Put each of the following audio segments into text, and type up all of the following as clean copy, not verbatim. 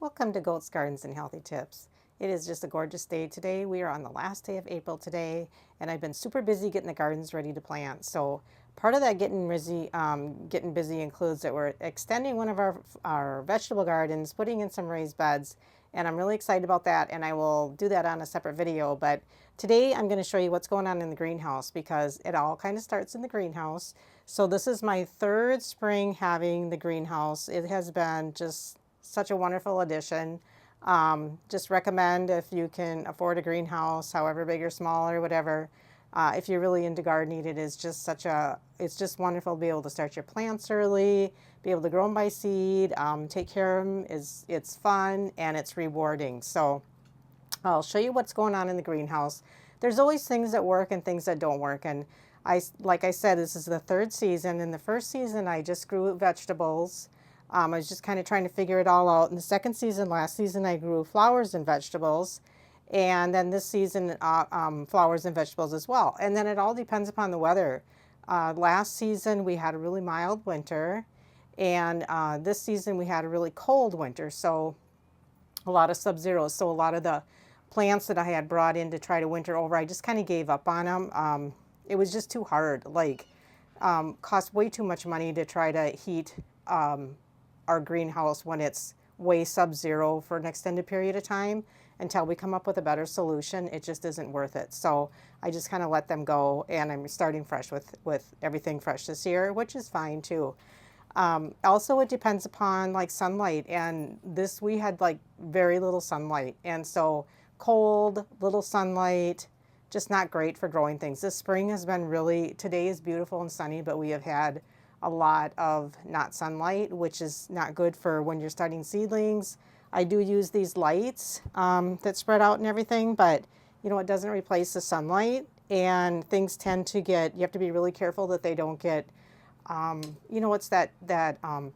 Welcome to Goats Gardens and Healthy Tips. It is just a gorgeous day today. We are on the last day of April today, and I've been super busy getting the gardens ready to plant. So part of that getting busy includes that we're extending one of our vegetable gardens, putting in some raised beds, and I'm really excited about that, and I will do that on a separate video. But today I'm going to show you what's going on in the greenhouse because it all kind of starts in the greenhouse. So this is my third spring having the greenhouse. It has been just such a wonderful addition. Just recommend if you can afford a greenhouse, however big or small or whatever. If you're really into gardening, it is just it's just wonderful to be able to start your plants early, be able to grow them by seed, take care of them. It's fun and it's rewarding. So I'll show you what's going on in the greenhouse. There's always things that work and things that don't work. And like I said, this is the third season. In the first season, I just grew vegetables. I was just kind of trying to figure it all out. In the second season, last season, I grew flowers and vegetables. And then this season, flowers and vegetables as well. And then it all depends upon the weather. Last season, we had a really mild winter. And this season, we had a really cold winter. So a lot of sub-zeros. So a lot of the plants that I had brought in to try to winter over, I just kind of gave up on them. It was just too hard. Cost way too much money to try to heat our greenhouse when it's way sub-zero for an extended period of time until we come up with a better solution. It just isn't worth it. So I just kind of let them go, and I'm starting fresh with everything fresh this year, which is fine too. Also, it depends upon like sunlight, and we had like very little sunlight, and so cold, little sunlight, just not great for growing things. This spring has been today is beautiful and sunny, but we have had a lot of not sunlight, which is not good for when you're starting seedlings. I do use these lights that spread out and everything, but you know, it doesn't replace the sunlight, and things tend to you have to be really careful that they don't get, you know, it's that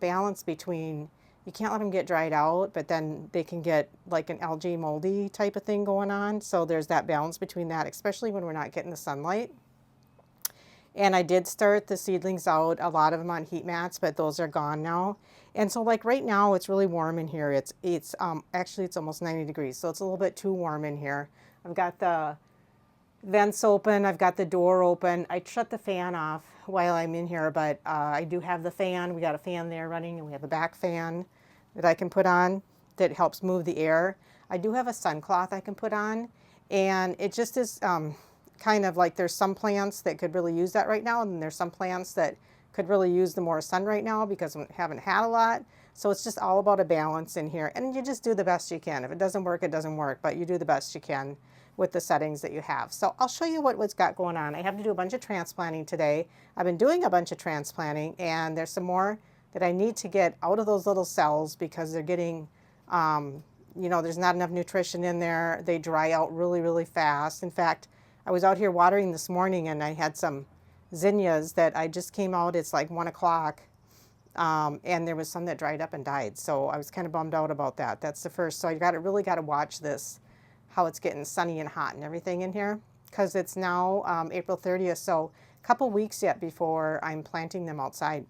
balance between, you can't let them get dried out, but then they can get like an algae moldy type of thing going on. So there's that balance between that, especially when we're not getting the sunlight. And I did start the seedlings out, a lot of them on heat mats, but those are gone now. And so like right now, it's really warm in here. Actually it's almost 90 degrees, so it's a little bit too warm in here. I've got the vents open, I've got the door open. I shut the fan off while I'm in here, but I do have the fan. We got a fan there running, and we have a back fan that I can put on that helps move the air. I do have a sun cloth I can put on, and it just is kind of like there's some plants that could really use that right now, and there's some plants that could really use the more sun right now because we haven't had a lot. So it's just all about a balance in here, and you just do the best you can. If it doesn't work, it doesn't work, but you do the best you can with the settings that you have. So I'll show you what's got going on. I have to do a bunch of transplanting today. I've been doing a bunch of transplanting, and there's some more that I need to get out of those little cells because they're getting, you know, there's not enough nutrition in there. They dry out really, really fast. In fact, I was out here watering this morning, and I had some zinnias that I just came out. It's like 1 o'clock, and there was some that dried up and died. So I was kind of bummed out about that. That's the first. So I really got to watch this, how it's getting sunny and hot and everything in here, because it's now April 30th. So a couple weeks yet before I'm planting them outside.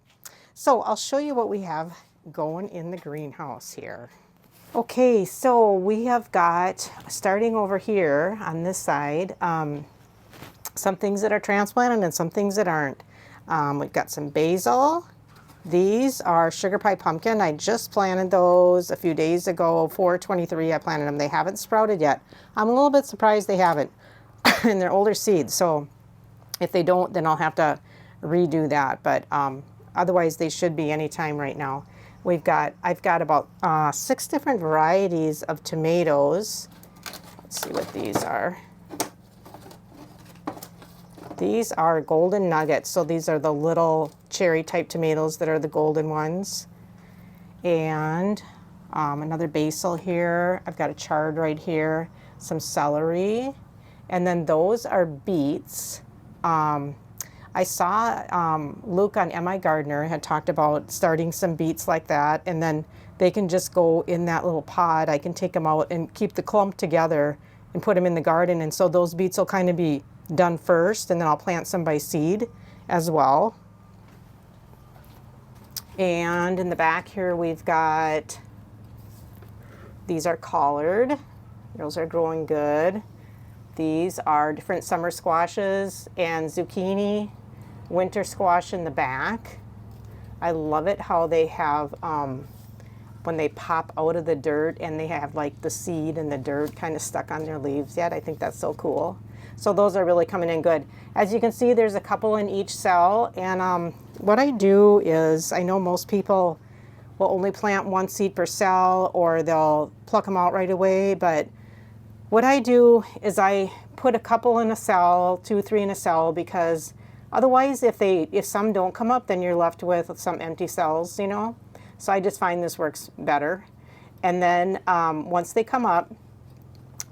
So I'll show you what we have going in the greenhouse here. Okay, so we have got, starting over here on this side, some things that are transplanted and some things that aren't. We've got some basil. These are sugar pie pumpkin. I just planted those a few days ago, 4/23 I planted them. They haven't sprouted yet. I'm a little bit surprised they haven't, and they're older seeds. So if they don't, then I'll have to redo that. But otherwise, they should be anytime right now. I've got about 6 different varieties of tomatoes. Let's see what these are. These are golden nuggets. So these are the little cherry type tomatoes that are the golden ones. And another basil here. I've got a chard right here, some celery. And then those are beets. I saw Luke on MI Gardener had talked about starting some beets like that, and then they can just go in that little pod. I can take them out and keep the clump together and put them in the garden, and so those beets will kind of be done first, and then I'll plant some by seed as well. And in the back here we've got These are collared. Those are growing good. These are different summer squashes and zucchini, winter squash in the back. I love it how they have, when they pop out of the dirt and they have like the seed and the dirt kind of stuck on their leaves yet. I think that's so cool. So those are really coming in good. As you can see, there's a couple in each cell. And what I do is, I know most people will only plant one seed per cell, or they'll pluck them out right away. But what I do is I put a couple in a cell, 2, 3 in a cell, because otherwise if some don't come up, then you're left with some empty cells, you know. So I just find this works better. And then once they come up,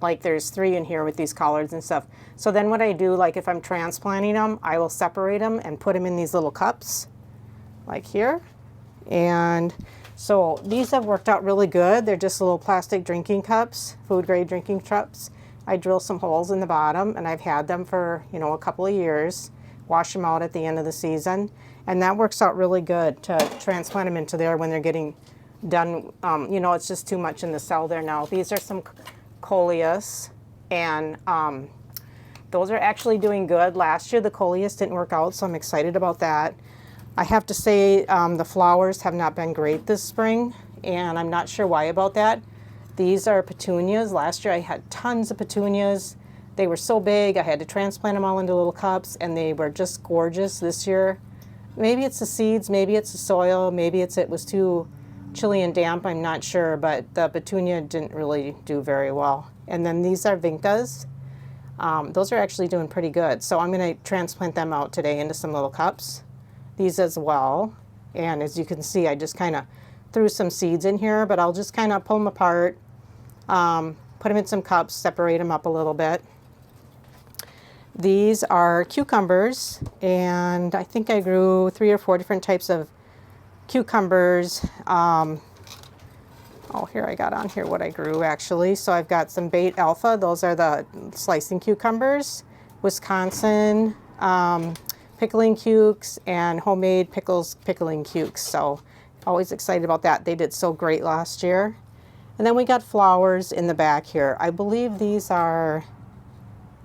like there's 3 in here with these collards and stuff. So then what I do, like if I'm transplanting them, I will separate them and put them in these little cups, like here. And so these have worked out really good. They're just little plastic drinking cups, food grade drinking cups. I drill some holes in the bottom, and I've had them for, you know, a couple of years. Wash them out at the end of the season. And that works out really good to transplant them into there when they're getting done. You know, it's just too much in the cell there now. These are some coleus, and those are actually doing good. Last year the coleus didn't work out, so I'm excited about that. I have to say the flowers have not been great this spring, and I'm not sure why about that. These are petunias. Last year I had tons of petunias. They were so big, I had to transplant them all into little cups, and they were just gorgeous this year. Maybe it's the seeds, maybe it's the soil, maybe it was too chilly and damp, I'm not sure, but the petunia didn't really do very well. And then these are vincas. Those are actually doing pretty good. So I'm going to transplant them out today into some little cups. These as well. And as you can see, I just kind of threw some seeds in here, but I'll just kind of pull them apart, put them in some cups, separate them up a little bit. These are cucumbers, and I think I grew 3 or 4 different types of cucumbers. Oh, here I got on here what I grew actually. So I've got some Bait Alpha. Those are the slicing cucumbers. Wisconsin pickling cukes, and homemade pickling cukes. So always excited about that. They did so great last year. And then we got flowers in the back here. I believe these are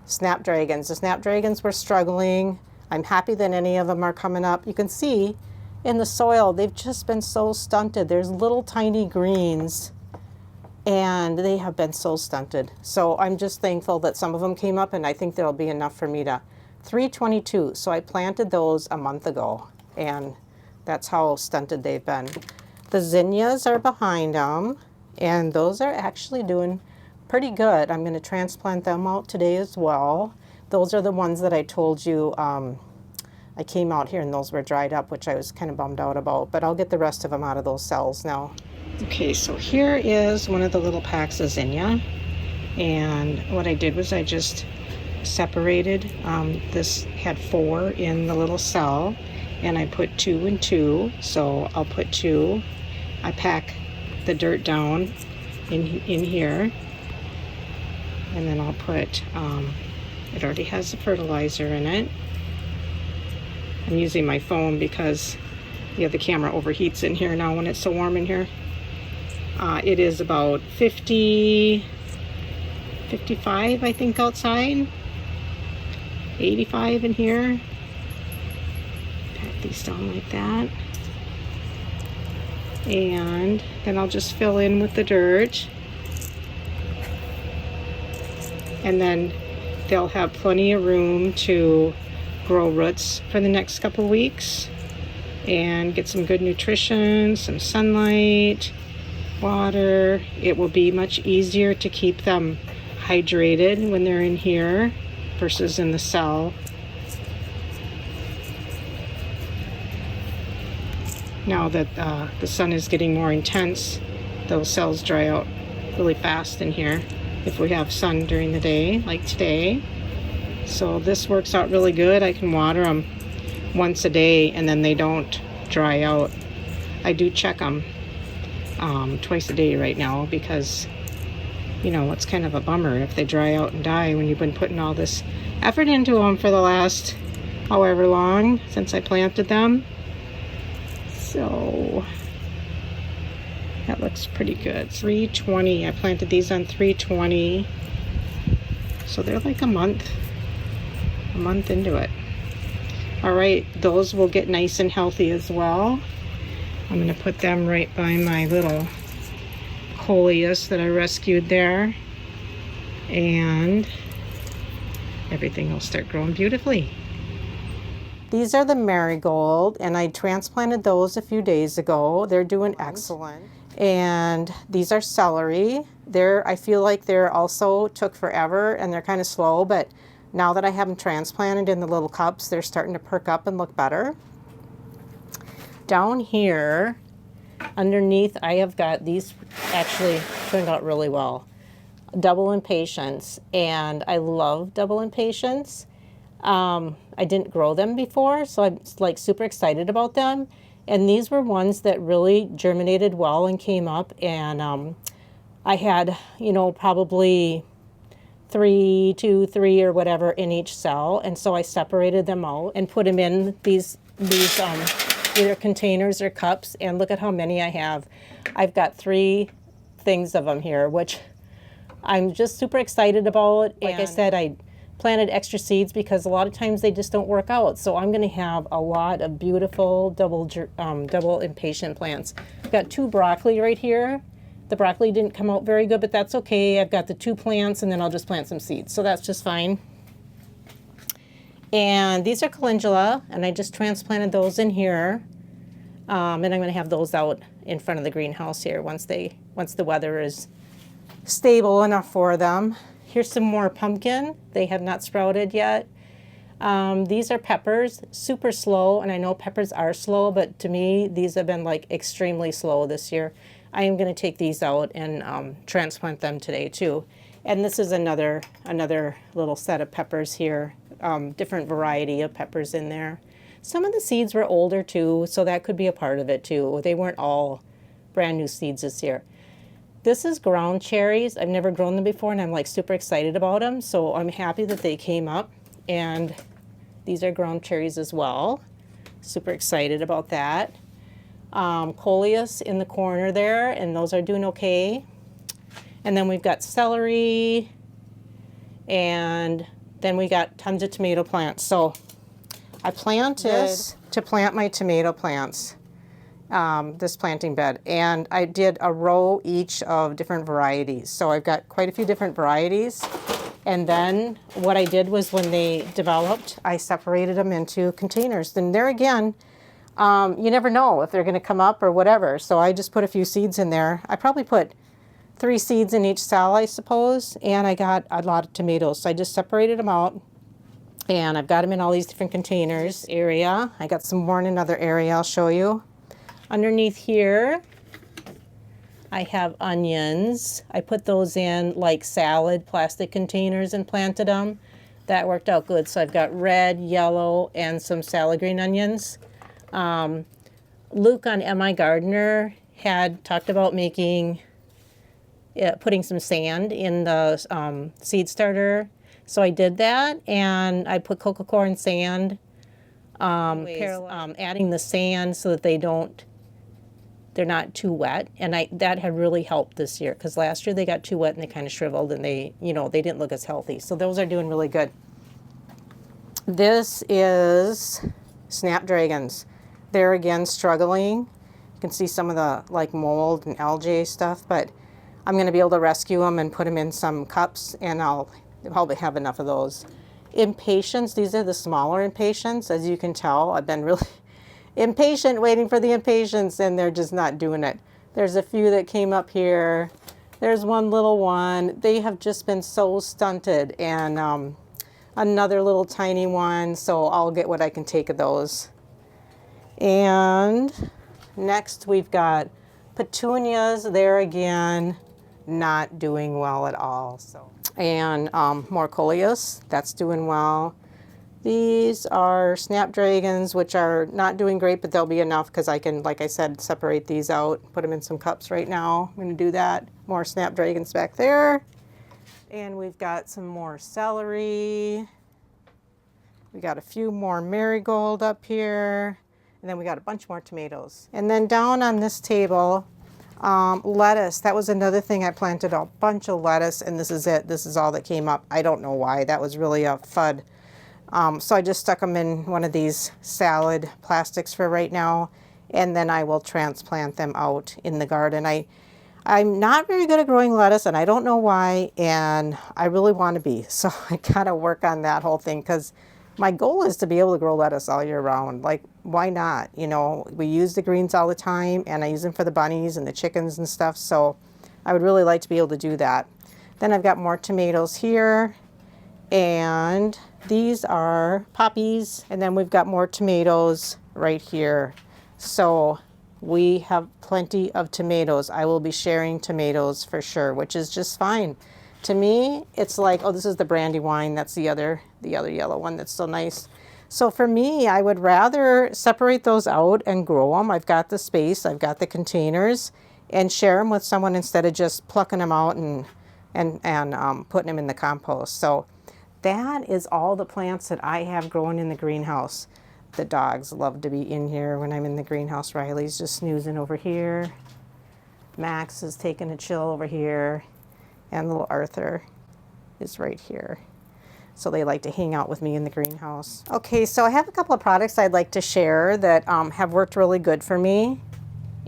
snapdragons. The snapdragons were struggling. I'm happy that any of them are coming up. You can see in the soil, they've just been so stunted. There's little tiny greens, and they have been so stunted. So I'm just thankful that some of them came up, and I think there'll be enough for me to 322. So I planted those a month ago, and that's how stunted they've been. The zinnias are behind them, and those are actually doing pretty good. I'm going to transplant them out today as well. Those are the ones that I told you I came out here and those were dried up, which I was kind of bummed out about, but I'll get the rest of them out of those cells now. Okay, so here is one of the little packs of zinnia, and what I did was I just separated, this had 4 in the little cell, and I put 2 and 2, so I'll put 2. I pack the dirt down in here, and then I'll put, it already has the fertilizer in it. I'm using my phone because the camera overheats in here now when it's so warm in here. It is about 50, 55 I think outside, 85 in here. Pack these down like that. And then I'll just fill in with the dirt. And then they'll have plenty of room to grow roots for the next couple weeks and get some good nutrition, some sunlight, water. It will be much easier to keep them hydrated when they're in here versus in the cell. Now that the sun is getting more intense, those cells dry out really fast in here if we have sun during the day, like today. So this works out really good. I can water them once a day and then they don't dry out. I do check them twice a day right now because, you know, it's kind of a bummer if they dry out and die when you've been putting all this effort into them for the last however long since I planted them. So That looks pretty good. 320. I planted these on 320. So they're like a month into it. All right, those will get nice and healthy as well. I'm gonna put them right by my little coleus that I rescued there. And everything will start growing beautifully. These are the marigold, and I transplanted those a few days ago. They're doing excellent. And these are celery. I feel like they're also took forever and they're kind of slow, but now that I have them transplanted in the little cups, they're starting to perk up and look better. Down here, underneath, I have got these actually turned out really well. Double impatiens, and I love double impatiens. I didn't grow them before, so I'm like super excited about them. And these were ones that really germinated well and came up, and I had, you know, probably 3, 2, 3 or whatever in each cell, and so I separated them out and put them in these either containers or cups, and look at how many I have. I've got 3 things of them here, which I'm just super excited about. Like I said, I planted extra seeds because a lot of times they just don't work out. So I'm going to have a lot of beautiful double impatient plants. I've got 2 broccoli right here. The broccoli didn't come out very good, but that's okay. I've got the 2 plants, and then I'll just plant some seeds. So that's just fine. And these are calendula, and I just transplanted those in here. And I'm going to have those out in front of the greenhouse here once the weather is stable enough for them. Here's some more pumpkin. They have not sprouted yet. These are peppers, super slow, and I know peppers are slow, but to me, these have been like extremely slow this year. I am going to take these out and transplant them today too. And this is another little set of peppers here, different variety of peppers in there. Some of the seeds were older too, so that could be a part of it too. They weren't all brand new seeds this year. This is ground cherries. I've never grown them before, and I'm like super excited about them. So I'm happy that they came up, and these are ground cherries as well. Super excited about that. Coleus in the corner there, and those are doing okay. And then we've got celery, and then we got tons of tomato plants. So I planted to plant my tomato plants. This planting bed, and I did a row each of different varieties. So I've got quite a few different varieties, and then what I did was when they developed, I separated them into containers. Then there again, you never know if they're going to come up or whatever, so I just put a few seeds in there. I probably put 3 seeds in each cell, I suppose, and I got a lot of tomatoes, so I just separated them out, and I've got them in all these different containers. Area, I got some more in another area I'll show you. Underneath here, I have onions. I put those in like salad plastic containers and planted them. That worked out good. So I've got red, yellow, and some salad green onions. Luke on MI Gardener had talked about putting some sand in the seed starter. So I did that, and I put cocoa corn sand, adding the sand so that they're not too wet, and that had really helped this year, because last year they got too wet and they kind of shriveled, and they didn't look as healthy. So those are doing really good. This is snapdragons. They're again struggling. You can see some of the like mold and algae stuff, but I'm going to be able to rescue them and put them in some cups, and I'll probably have enough of those. Impatiens, these are the smaller impatiens. As you can tell, I've been really impatient waiting for the impatiens, and they're just not doing it. There's a few that came up here. There's one little one. They have just been so stunted, and another little tiny one, so I'll get what I can take of those. And next we've got petunias. There again, not doing well at all. And more coleus, that's doing well. These are snapdragons, which are not doing great, but they'll be enough because I can, like I said, separate these out, put them in some cups right now. I'm going to do that. More snapdragons back there. And we've got some more celery. We got a few more marigold up here. And then we got a bunch more tomatoes. And then down on this table, Lettuce, that was another thing. I planted a bunch of lettuce, and this is it. This is all that came up. I don't know why. That was really a FUD. So I just stuck them in one of these salad plastics for right now, and then I will transplant them out in the garden. I'm not very good at growing lettuce, and I don't know why, and I really want to be. So I gotta work on that whole thing, because my goal is to be able to grow lettuce all year round. Like, why not? You know, we use the greens all the time, and I use them for the bunnies and the chickens and stuff, so I would really like to be able to do that. Then I've got more tomatoes here, and these are poppies, and then we've got more tomatoes right here. So we have plenty of tomatoes. I will be sharing tomatoes for sure, which is just fine. To me, it's like, oh, this is the Brandywine. That's the other yellow one that's so nice. So for me, I would rather separate those out and grow them. I've got the space, I've got the containers, and share them with someone instead of just plucking them out and putting them in the compost. So that is all the plants that I have growing in the greenhouse. The dogs love to be in here when I'm in the greenhouse. Riley's just snoozing over here. Max is taking a chill over here. And little Arthur is right here. So they like to hang out with me in the greenhouse. Okay, so I have a couple of products I'd like to share that have worked really good for me.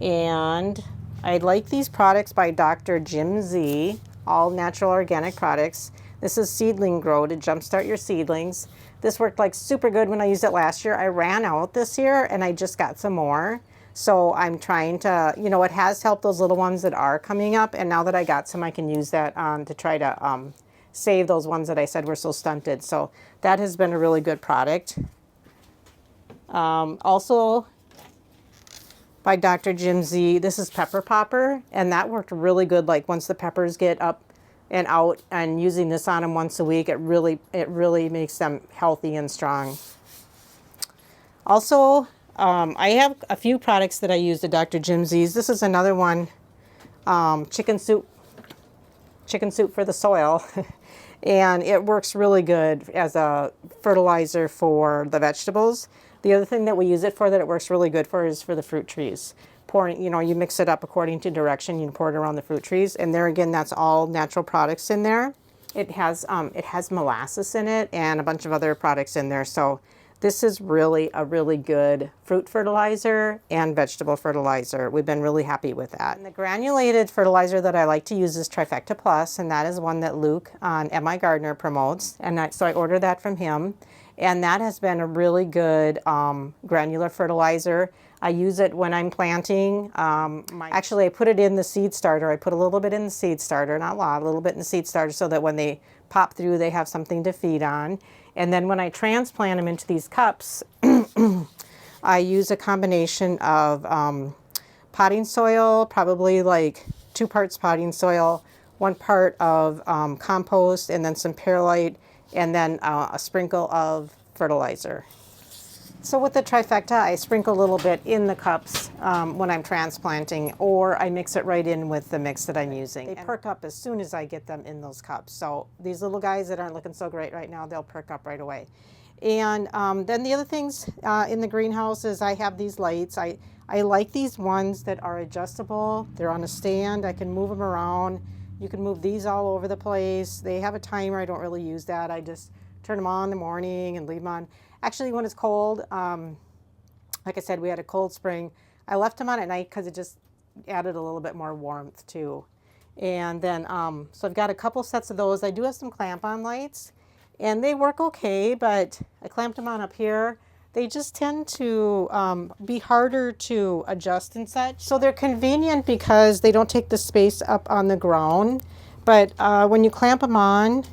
And I like these products by Dr. Jim Z, all natural organic products. This is Seedling Grow to jumpstart your seedlings. This worked like super good when I used it last year. I ran out this year and I just got some more. So I'm trying to, you know, it has helped those little ones that are coming up. And now that I got some, I can use that to try to save those ones that I said were so stunted. So that has been a really good product. Also by Dr. Jim Z, this is Pepper Popper. And that worked really good. Like once the peppers get up and out, and using this on them once a week, it really makes them healthy and strong. Also, I have a few products that I use at Dr. Jim Z's. This is another one, chicken soup for the soil. And it works really good as a fertilizer for the vegetables. The other thing that we use it for that it works really good for is for the fruit trees. Pouring, you know, you mix it up according to direction, you pour it around the fruit trees, and there again, that's all natural products in there. It has molasses in it and a bunch of other products in there. So this is really a really good fruit fertilizer and vegetable fertilizer. We've been really happy with that. And the granulated fertilizer that I like to use is Trifecta Plus, and that is one that Luke on My Gardener promotes. And so I ordered that from him. And that has been a really good granular fertilizer. I use it when I'm planting. Actually, I put it in the seed starter. I put a little bit in the seed starter, not a lot, a little bit in the seed starter so that when they pop through, they have something to feed on. And then when I transplant them into these cups, I use a combination of potting soil, probably like 2 parts potting soil, 1 part of compost, and then some perlite, and then a sprinkle of fertilizer. So with the Trifecta, I sprinkle a little bit in the cups when I'm transplanting, or I mix it right in with the mix that I'm using. They perk up as soon as I get them in those cups. So these little guys that aren't looking so great right now, they'll perk up right away. And then the other things in the greenhouse is I have these lights. I like these ones that are adjustable. They're on a stand. I can move them around. You can move these all over the place. They have a timer. I don't really use that. I just turn them on in the morning and leave them on. Actually, when it's cold, like I said, we had a cold spring. I left them on at night because it just added a little bit more warmth too. And then, so I've got a couple sets of those. I do have some clamp-on lights, and they work okay, but I clamped them on up here. They just tend to be harder to adjust and such. So they're convenient because they don't take the space up on the ground. But when you clamp them on,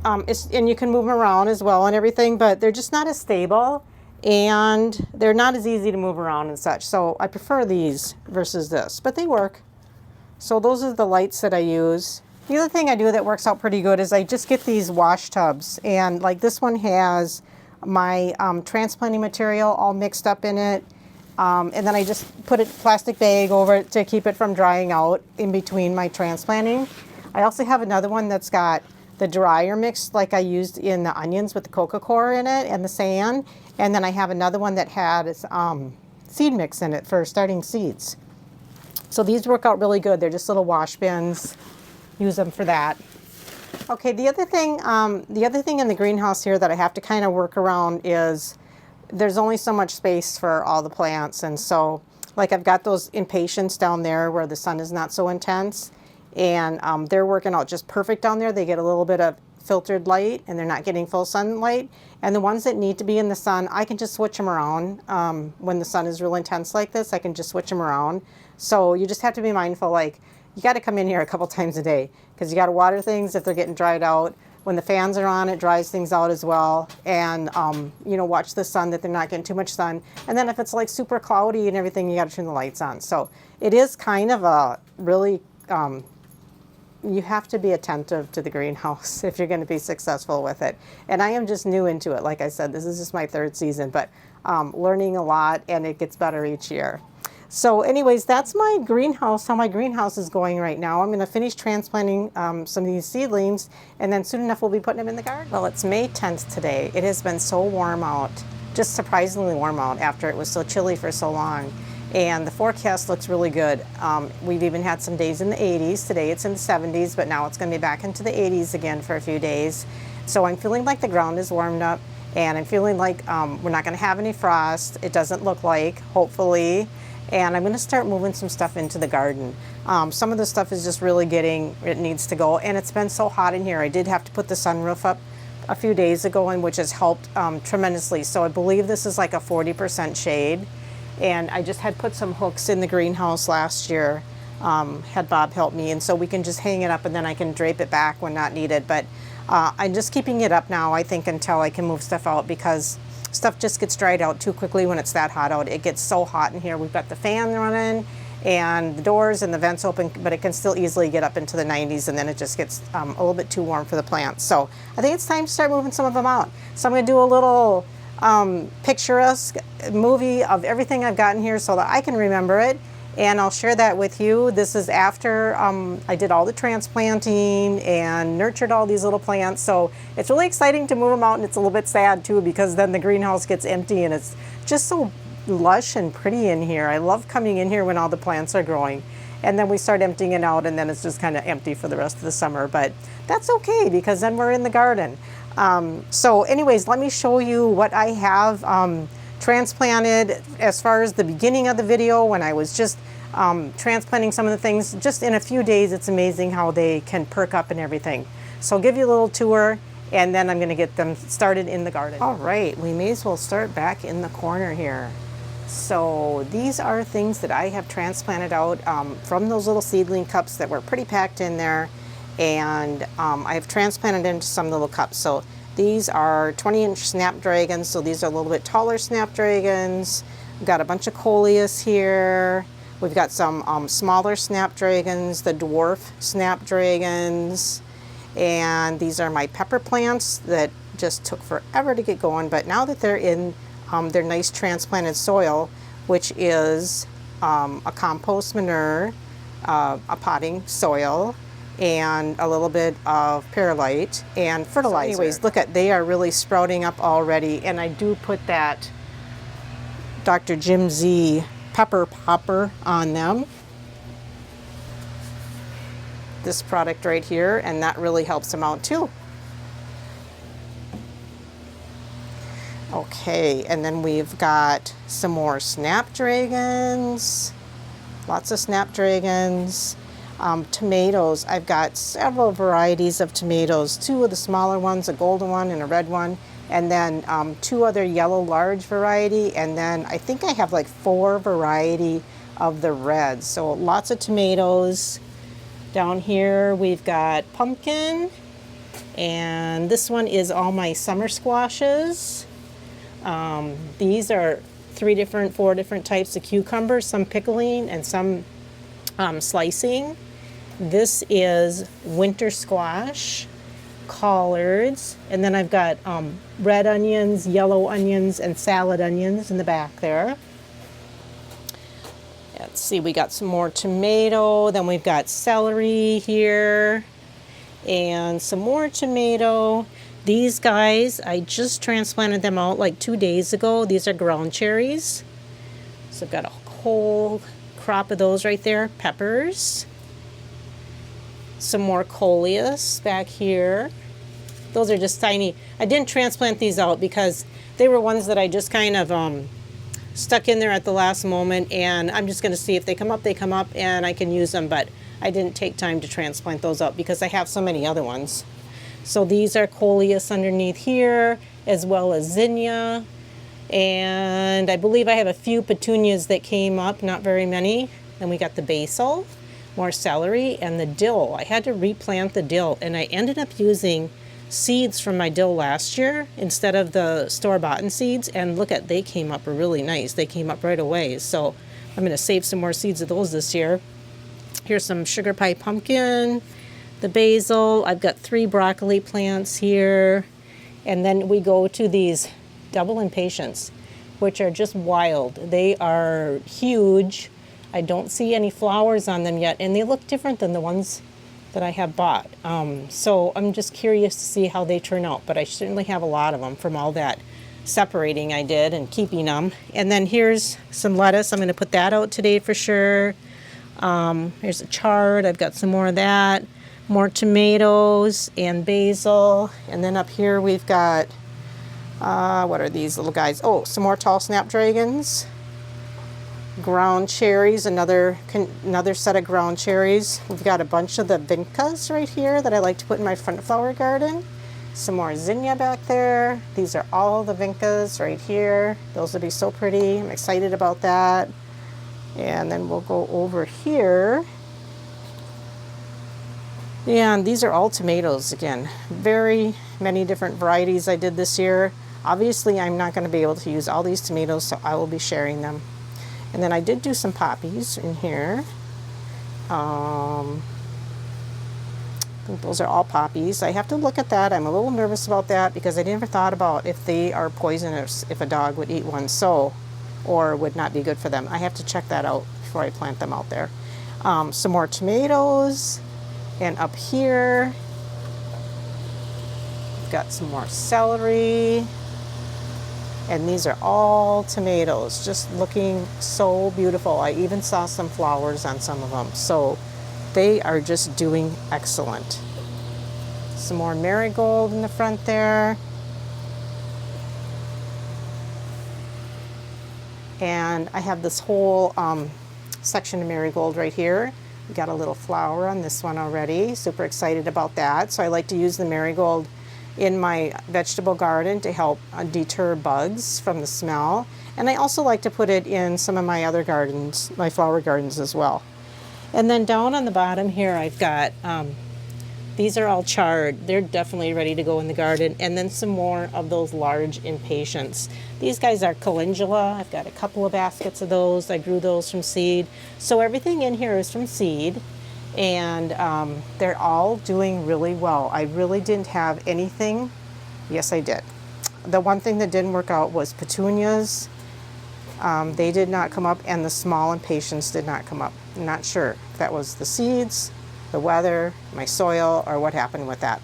and you can move them around as well and everything, but they're just not as stable and they're not as easy to move around and such. So I prefer these versus this, but they work. So those are the lights that I use. The other thing I do that works out pretty good is I just get these wash tubs, and like this one has my transplanting material all mixed up in it. And then I just put a plastic bag over it to keep it from drying out in between my transplanting. I also have another one that's got the dryer mix like I used in the onions with the coca coir in it and the sand. And then I have another one that had seed mix in it for starting seeds. So these work out really good. They're just little wash bins. Use them for that. Okay, the other thing in the greenhouse here that I have to kind of work around is there's only so much space for all the plants, and so like I've got those impatiens down there where the sun is not so intense, and they're working out just perfect down there. They get a little bit of filtered light and they're not getting full sunlight. And the ones that need to be in the sun, I can just switch them around. When the sun is real intense like this, I can just switch them around. So you just have to be mindful, like you got to come in here a couple times a day because you got to water things if they're getting dried out. When the fans are on, it dries things out as well. And, you know, watch the sun, that they're not getting too much sun. And then if it's like super cloudy and everything, you got to turn the lights on. So it is kind of a really, you have to be attentive to the greenhouse if you're going to be successful with it. And I am just new into it. Like I said, this is just my 3rd season, but learning a lot, and it gets better each year. So anyways, that's my greenhouse, how my greenhouse is going right now. I'm going to finish transplanting some of these seedlings, and then soon enough we'll be putting them in the garden. Well, it's May 10th today. It has been so warm out, just surprisingly warm out after it was so chilly for so long. And the forecast looks really good. We've even had some days in the 80s. Today it's in the 70s, but now it's going to be back into the 80s again for a few days. So I'm feeling like the ground is warmed up, and I'm feeling like we're not going to have any frost. It doesn't look like, hopefully. And I'm going to start moving some stuff into the garden. Some of the stuff is just really it needs to go. And it's been so hot in here. I did have to put the sunroof up a few days ago, and which has helped tremendously. So I believe this is like a 40% shade. And I just had put some hooks in the greenhouse last year, had Bob help me, and so we can just hang it up and then I can drape it back when not needed. But I'm just keeping it up now, I think, until I can move stuff out, because stuff just gets dried out too quickly when it's that hot out. It gets so hot in here. We've got the fan running and the doors and the vents open, but it can still easily get up into the 90s, and then it just gets a little bit too warm for the plants. So I think it's time to start moving some of them out. So I'm going to do a little picturesque movie of everything I've gotten here so that I can remember it, and I'll share that with you. This is after I did all the transplanting and nurtured all these little plants, so it's really exciting to move them out, and it's a little bit sad too, because then the greenhouse gets empty and it's just so lush and pretty in here. I love coming in here when all the plants are growing, and then we start emptying it out, and then it's just kind of empty for the rest of the summer, but that's okay because then we're in the garden. So anyways, let me show you what I have transplanted as far as the beginning of the video, when I was just transplanting some of the things. Just in a few days, it's amazing how they can perk up and everything. So I'll give you a little tour, and then I'm going to get them started in the garden. All right, we may as well start back in the corner here. So these are things that I have transplanted out from those little seedling cups that were pretty packed in there. And I've transplanted into some little cups. So these are 20-inch snapdragons, so these are a little bit taller snapdragons. We've got a bunch of coleus here. We've got some smaller snapdragons, the dwarf snapdragons, and these are my pepper plants that just took forever to get going, but now that they're in their nice transplanted soil, which is a compost manure, a potting soil, and a little bit of perlite and fertilizer. So anyways, look at, they are really sprouting up already, and I do put that Dr. Jim Z pepper popper on them. This product right here, and that really helps them out too. Okay, and then we've got some more snapdragons, lots of snapdragons. Tomatoes, I've got several varieties of tomatoes, 2 of the smaller ones, a golden one and a red one, and then 2 other yellow large variety, and then I think I have like 4 variety of the reds. So lots of tomatoes. Down here we've got pumpkin, and this one is all my summer squashes. These are 4 different types of cucumbers, some pickling and some slicing. This is winter squash, collards, and then I've got red onions, yellow onions, and salad onions in the back there. Let's see, we got some more tomato, then we've got celery here, and some more tomato. These guys, I just transplanted them out like 2 days ago. These are ground cherries. So I've got a whole crop of those right there. Peppers. Some more coleus back here. Those are just tiny. I didn't transplant these out because they were ones that I just kind of stuck in there at the last moment, and I'm just going to see if they come up, and I can use them, but I didn't take time to transplant those out because I have so many other ones. So these are coleus underneath here, as well as zinnia, and I believe I have a few petunias that came up, not very many. Then we got the basil, more celery, and the dill. I had to replant the dill, and I ended up using seeds from my dill last year instead of the store-bought seeds, and look at, they came up really nice. They came up right away, so I'm going to save some more seeds of those this year. Here's some sugar pie pumpkin, the basil. I've got 3 broccoli plants here, and then we go to these double impatiens, which are just wild. They are huge. I don't see any flowers on them yet, and they look different than the ones that I have bought. So I'm just curious to see how they turn out, but I certainly have a lot of them from all that separating I did and keeping them. And then here's some lettuce. I'm going to put that out today for sure. Here's a chard. I've got some more of that. More tomatoes and basil. And then up here we've got, what are these little guys? Oh, some more tall snapdragons. Ground cherries, another set of ground cherries. We've got a bunch of the vincas right here that I like to put in my front flower garden. Some more zinnia back there. These are all the vincas right here. Those will be so pretty. I'm excited about that. And then we'll go over here. And these are all tomatoes again. Very many different varieties I did this year. Obviously, I'm not going to be able to use all these tomatoes, so I will be sharing them. And then I did do some poppies in here. I think those are all poppies. I have to look at that. I'm a little nervous about that because I never thought about if they are poisonous, if a dog would eat one, or would not be good for them. I have to check that out before I plant them out there. Some more tomatoes. And up here, we've got some more celery. And these are all tomatoes, just looking so beautiful. I even saw some flowers on some of them. So they are just doing excellent. Some more marigold in the front there. And I have this whole section of marigold right here. We got a little flower on this one already. Super excited about that. So I like to use the marigold in my vegetable garden to help deter bugs from the smell. And I also like to put it in some of my other gardens, my flower gardens as well. And then down on the bottom here, I've got, these are all chard. They're definitely ready to go in the garden. And then some more of those large impatiens. These guys are calendula. I've got a couple of baskets of those. I grew those from seed. So everything in here is from seed. And they're all doing really well. I really didn't have anything. Yes, I did. The one thing that didn't work out was petunias. They did not come up, and the small impatiens did not come up. I'm not sure if that was the seeds, the weather, my soil, or what happened with that.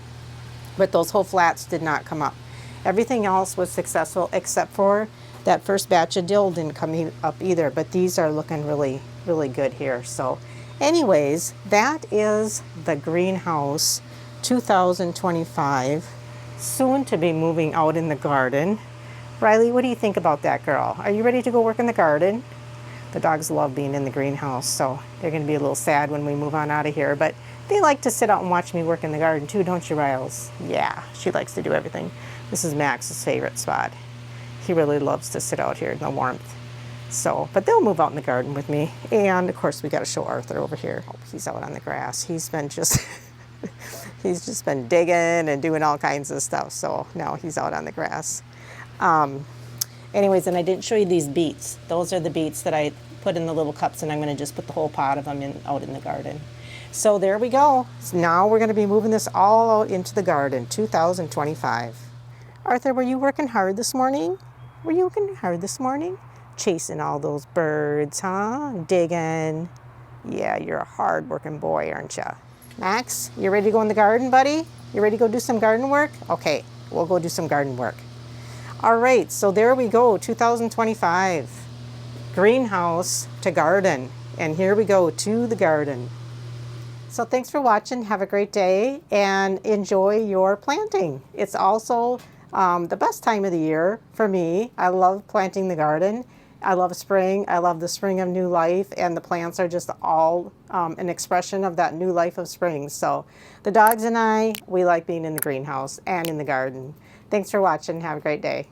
But those whole flats did not come up. Everything else was successful except for that first batch of dill didn't come up either. But these are looking really, really good here. So anyways, that is the greenhouse 2025, soon to be moving out in the garden. Riley, what do you think about that, girl? Are you ready to go work in the garden? The dogs love being in the greenhouse, so they're going to be a little sad when we move on out of here. But they like to sit out and watch me work in the garden too, don't you, Riles? Yeah, she likes to do everything. This is Max's favorite spot. He really loves to sit out here in the warmth. So, but they'll move out in the garden with me. And of course, we got to show Arthur over here. Oh, he's out on the grass. He's been just, he's just been digging and doing all kinds of stuff. So now he's out on the grass. Anyways, and I didn't show you these beets. Those are the beets that I put in the little cups, and I'm going to just put the whole pot of them out in the garden. So there we go. So now we're going to be moving this all out into the garden, 2025. Arthur, were you working hard this morning? Were you working hard this morning? Chasing all those birds, huh? Digging. Yeah, you're a hard-working boy, aren't you? Max, you ready to go in the garden, buddy? You ready to go do some garden work? Okay, we'll go do some garden work. All right, so there we go, 2025. greenhouse to garden. And here we go to the garden. So thanks for watching. Have a great day and enjoy your planting. It's also the best time of the year for me. I love planting the garden. I love spring. I love the spring of new life, and the plants are just all an expression of that new life of spring. So the dogs and I, we like being in the greenhouse and in the garden. Thanks for watching. Have a great day.